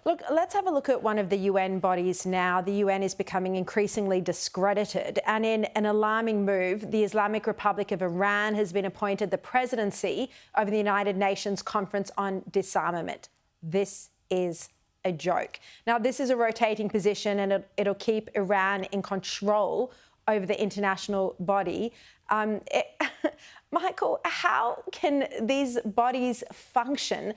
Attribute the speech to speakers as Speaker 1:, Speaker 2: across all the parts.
Speaker 1: Look, let's have a look at one of the UN bodies now. The UN is becoming increasingly discredited, and in an alarming move, the Islamic Republic of Iran has been appointed the presidency of the United Nations Conference on Disarmament. This is a joke. Now, this is a rotating position, and it'll keep Iran in control over the international body. Michael, how can these bodies function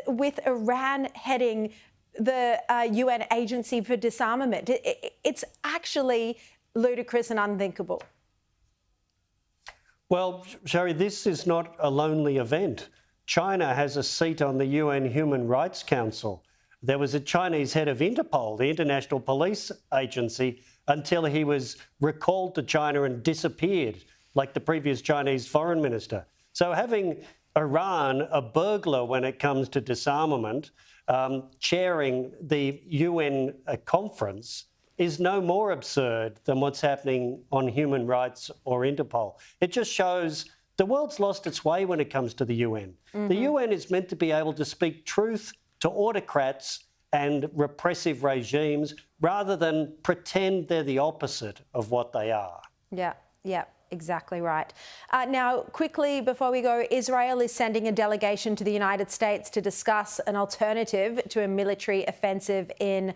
Speaker 1: with Iran heading the UN Agency for Disarmament? It's actually ludicrous and unthinkable.
Speaker 2: Well, Sherry, this is not a lonely event. China has a seat on the UN Human Rights Council. There was a Chinese head of Interpol, the International Police Agency, until he was recalled to China and disappeared, like the previous Chinese foreign minister. So having Iran, a burglar when it comes to disarmament, chairing the UN conference is no more absurd than what's happening on human rights or Interpol. It just shows the world's lost its way when it comes to the UN. The UN is meant to be able to speak truth to autocrats and repressive regimes rather than pretend they're the opposite of what they are.
Speaker 1: Yeah, exactly right. Now, quickly, before we go, Israel is sending a delegation to the United States to discuss an alternative to a military offensive in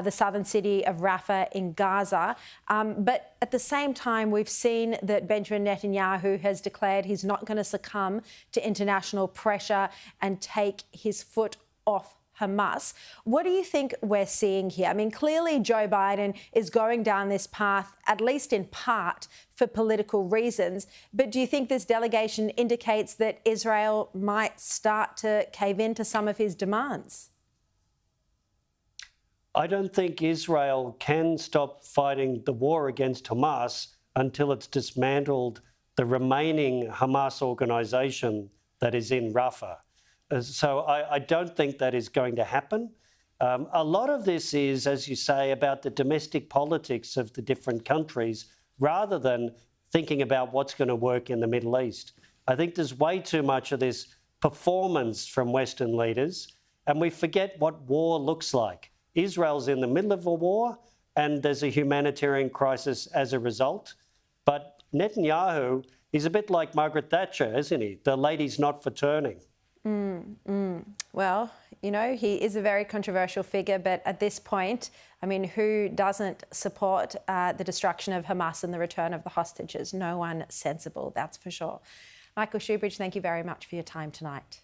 Speaker 1: the southern city of Rafah in Gaza. But at the same time, we've seen that Benjamin Netanyahu has declared he's not going to succumb to international pressure and take his foot off Hamas. What do you think we're seeing here? I mean, clearly Joe Biden is going down this path, at least in part, for political reasons. But do you think this delegation indicates that Israel might start to cave in to some of his demands?
Speaker 2: I don't think Israel can stop fighting the war against Hamas until it's dismantled the remaining Hamas organisation that is in Rafah. So I don't think that is going to happen. A lot of this is, as you say, about the domestic politics of the different countries rather than thinking about what's going to work in the Middle East. I think there's way too much of this performance from Western leaders, and we forget what war looks like. Israel's in the middle of a war, and there's a humanitarian crisis as a result. But Netanyahu is a bit like Margaret Thatcher, isn't he? The lady's not for turning.
Speaker 1: Well, you know, he is a very controversial figure, but at this point, I mean, who doesn't support the destruction of Hamas and the return of the hostages? No one sensible, that's for sure. Michael Shoebridge, thank you very much for your time tonight.